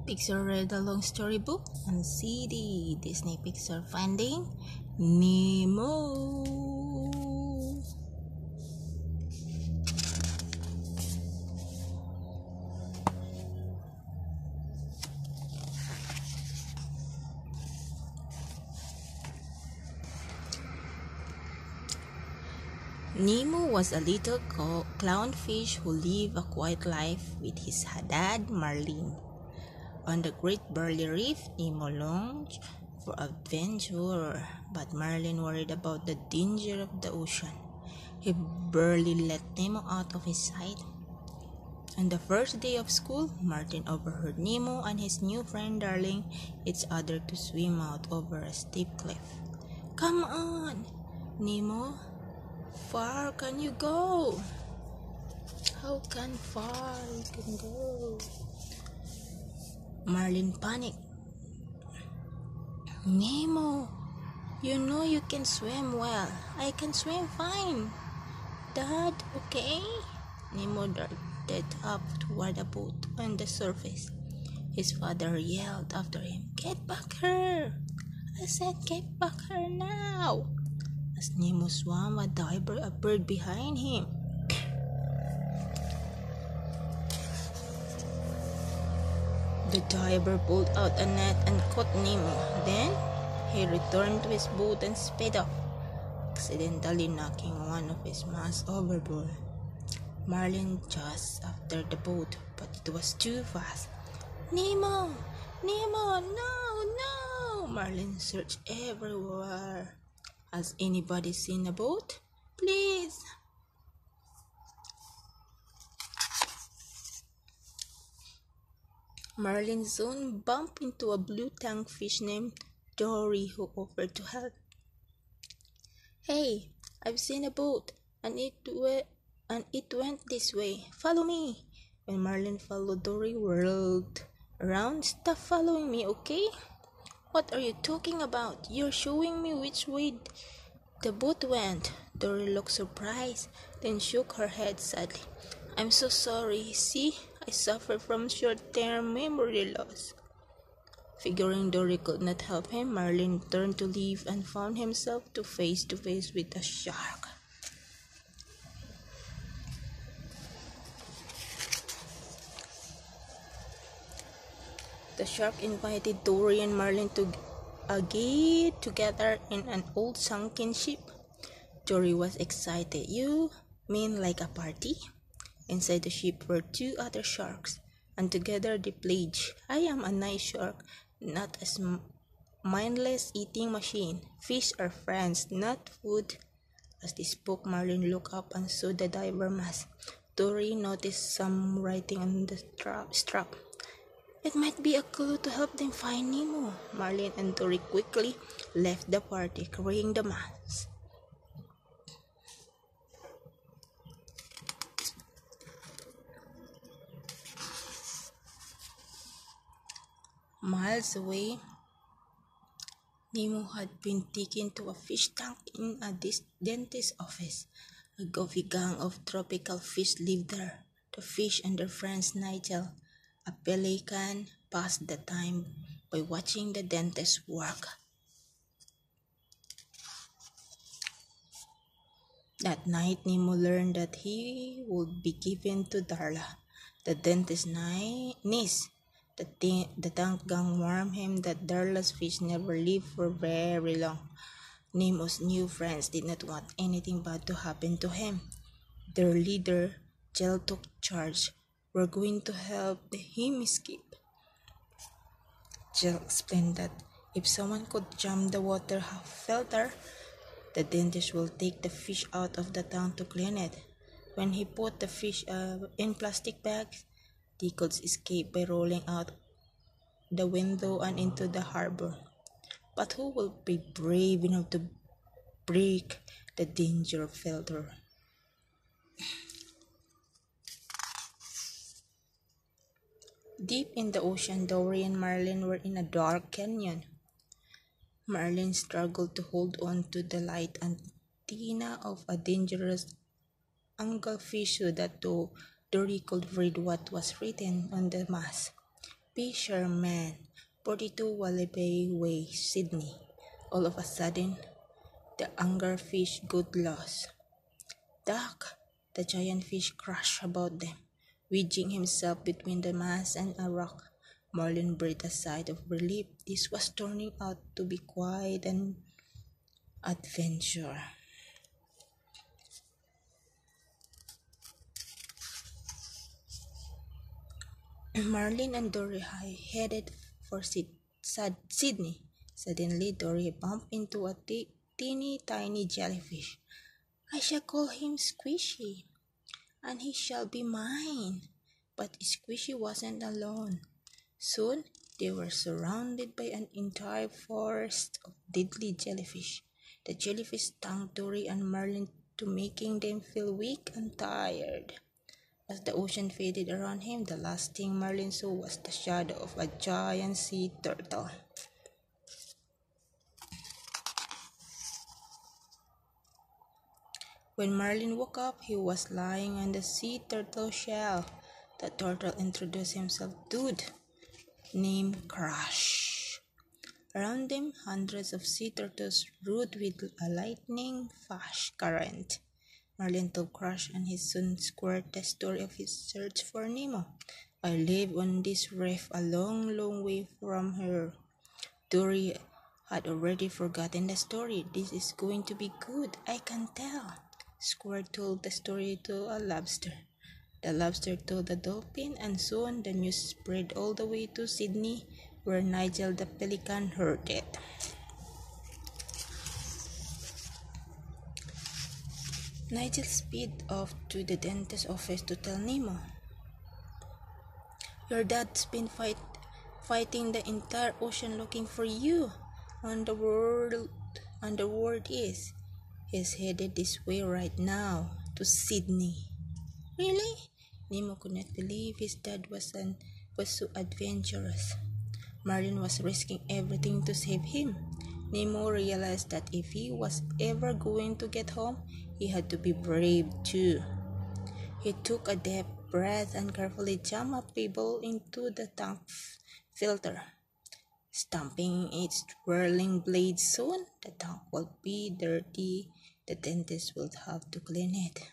Pixar read a long storybook on CD. Disney Pixar Finding Nemo. Nemo was a little clownfish who lived a quiet life with his dad Marlin. On the great barley reef, Nemo longed for adventure, but Marlin worried about the danger of the ocean. He barely let Nemo out of his sight. On the first day of school, Martin overheard Nemo and his new friend Darling each other to swim out over a steep cliff. "Come on, Nemo. Far can you go?" "How can far you can go?" Marlin panicked. "Nemo, you know you can swim well. I can swim fine. Dad, okay?" Nemo darted up toward a boat on the surface. His father yelled after him, "Get back here! I said get back here now!" As Nemo swam, a diver appeared behind him. The diver pulled out a net and caught Nemo. Then he returned to his boat and sped off, accidentally knocking one of his masts overboard. Marlin chased after the boat, but it was too fast. "Nemo! Nemo! No! No!" Marlin searched everywhere. "Has anybody seen a boat? Please!" Marlin soon bumped into a blue tank fish named Dory who offered to help. "Hey, I've seen a boat, and it went this way. Follow me." When Marlin followed, Dory whirled around. "Stop following me, okay?" "What are you talking about? You're showing me which way the boat went." Dory looked surprised, then shook her head sadly. "I'm so sorry. See, I suffer from short-term memory loss." Figuring Dory could not help him, Marlin turned to leave and found himself face to face with a shark. The shark invited Dory and Marlin to get together in an old sunken ship. Dory was excited. "You mean like a party?" Inside the ship were two other sharks, and together they pledged, "I am a nice shark, not a mindless eating machine. Fish are friends, not food." As they spoke, Marlin looked up and saw the diver mask. Dory noticed some writing on the strap. "It might be a clue to help them find Nemo." Marlin and Dory quickly left the party, carrying the mask. Miles away, Nemo had been taken to a fish tank in a dentist's office. A goofy gang of tropical fish lived there. The fish and their friends Nigel, a pelican, passed the time by watching the dentist work. That night, Nemo learned that he would be given to Darla, the dentist's niece. The tank gang warned him that Darla's fish never lived for very long. Nemo's new friends did not want anything bad to happen to him. Their leader, Gel, took charge. "We're going to help him escape." Gel explained that if someone could jump the water filter, the dentist will take the fish out of the tank to clean it. When he put the fish in plastic bags, they could escape by rolling out the window and into the harbor. But who will be brave enough to break the danger filter? Deep in the ocean, Dory and Marlin were in a dark canyon. Marlin struggled to hold on to the light antenna of a dangerous anglefish so that Dory could read what was written on the mask. Fisherman, 42 Wallaby Way, Sydney. All of a sudden, the anglerfish got lost. Duck! The giant fish crashed about them, wedging himself between the mast and a rock. Marlin breathed a sigh of relief. This was turning out to be quite an adventure. Marlin and Dory headed for Sydney. Suddenly, Dory bumped into a teeny tiny jellyfish. I shall call him Squishy, and he shall be mine. But Squishy wasn't alone. Soon, they were surrounded by an entire forest of deadly jellyfish. The jellyfish stung Dory and Marlin to making them feel weak and tired. As the ocean faded around him, the last thing Marlin saw was the shadow of a giant sea turtle. When Marlin woke up, he was lying on the sea turtle shell. The turtle introduced himself, dude, named Crush. Around them, hundreds of sea turtles rode with a lightning-fast current. Marlin told Crush and his son Squirt the story of his search for Nemo. I live on this reef a long, long way from here. Dory had already forgotten the story. This is going to be good, I can tell. Squirt told the story to a lobster. The lobster told the dolphin, and soon the news spread all the way to Sydney, where Nigel the pelican heard it. Nigel sped off to the dentist's office to tell Nemo. Your dad's been fighting the entire ocean looking for you. And the word is, he's headed this way right now, to Sydney. Really? Nemo could not believe his dad was so adventurous. Marlin was risking everything to save him. Nemo realized that if he was ever going to get home, he had to be brave too. He took a deep breath and carefully jammed a pebble into the tank filter, stamping its whirling blade. Soon the tank will be dirty. The dentist will have to clean it.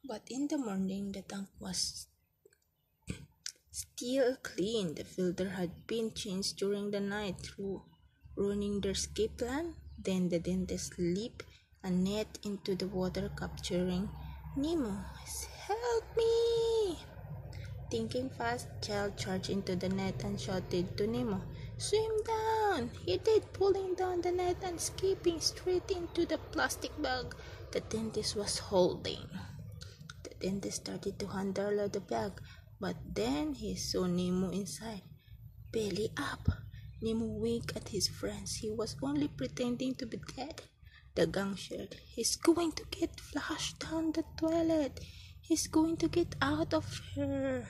But in the morning, the tank was still clean. The filter had been changed during the night, ruining their escape plan. Then the dentist slipped a net into the water, capturing Nemo. Help me! Thinking fast, the child charged into the net and shouted to Nemo, swim down! He did, pulling down the net and skipping straight into the plastic bag the dentist was holding. The dentist started to handle the bag, but then he saw Nemo inside. Belly up! Nemo winked at his friends. He was only pretending to be dead. The gang shared. He's going to get flushed down the toilet. He's going to get out of here.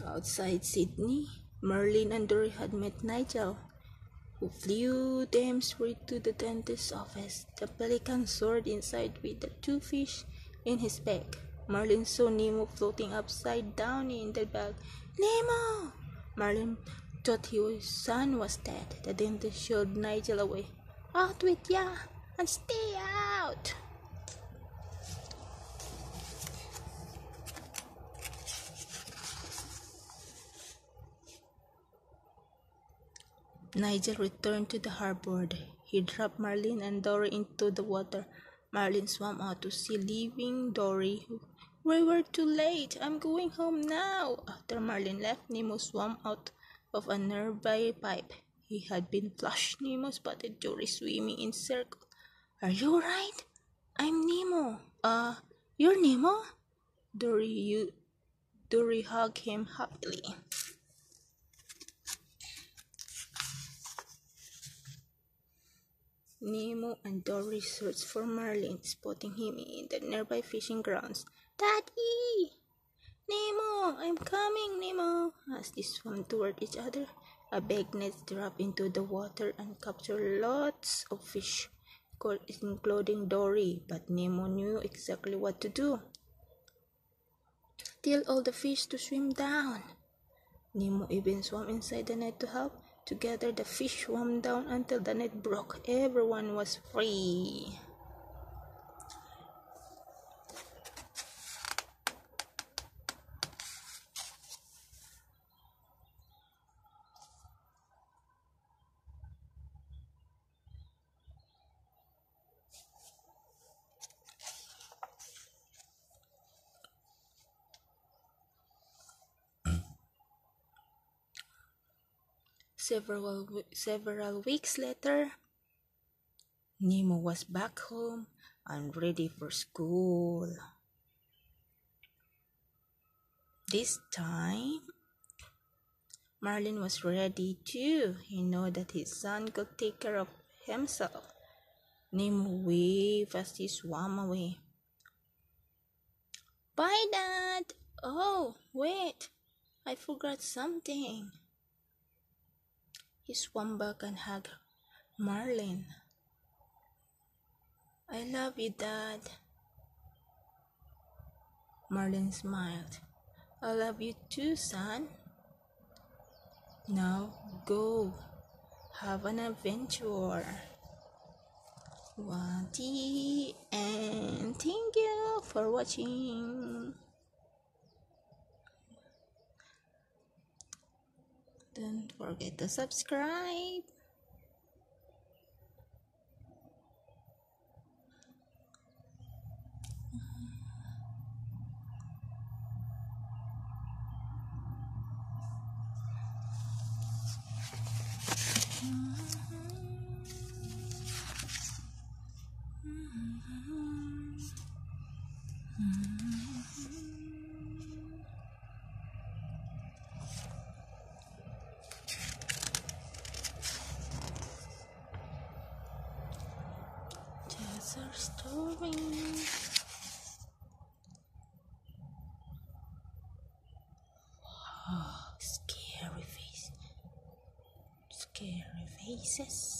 Outside Sydney, Marlin and Dory had met Nigel, who flew them straight to the dentist's office. The pelican soared inside with the two fish in his beak. Marlin saw Nemo floating upside down in the bag. Nemo! Marlin thought his son was dead. The dentist showed Nigel away. Out with ya, and stay out! Nigel returned to the harbor. He dropped Marlin and Dory into the water. Marlin swam out to sea, leaving Dory. We were too late. I'm going home now. After Marlin left, Nemo swam out of a nearby pipe. He had been flushed. Nemo spotted Dory swimming in circle. Are you alright? I'm Nemo. You're Nemo? Dory hugged him happily. Nemo and Dory searched for Marlin, spotting him in the nearby fishing grounds. Daddy! Nemo! I'm coming, Nemo! As they swam toward each other, a big net dropped into the water and captured lots of fish, including Dory, but Nemo knew exactly what to do. Tell all the fish to swim down. Nemo even swam inside the net to help. Together the fish swam down until the net broke. Everyone was free. Several weeks later, Nemo was back home and ready for school. This time, Marlin was ready too. He knew that his son could take care of himself. Nemo waved as he swam away. Bye, Dad! Oh, wait! I forgot something. He swam back and hugged Marlin. I love you, Dad. Marlin smiled. I love you too, son. Now go. Have an adventure. Wanty, and thank you for watching. Don't forget to subscribe. That's our story. Oh, scary face. Scary faces.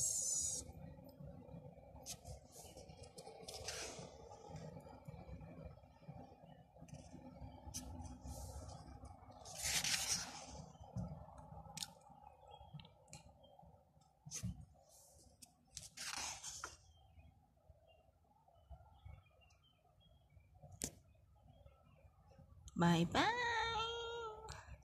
Bye bye.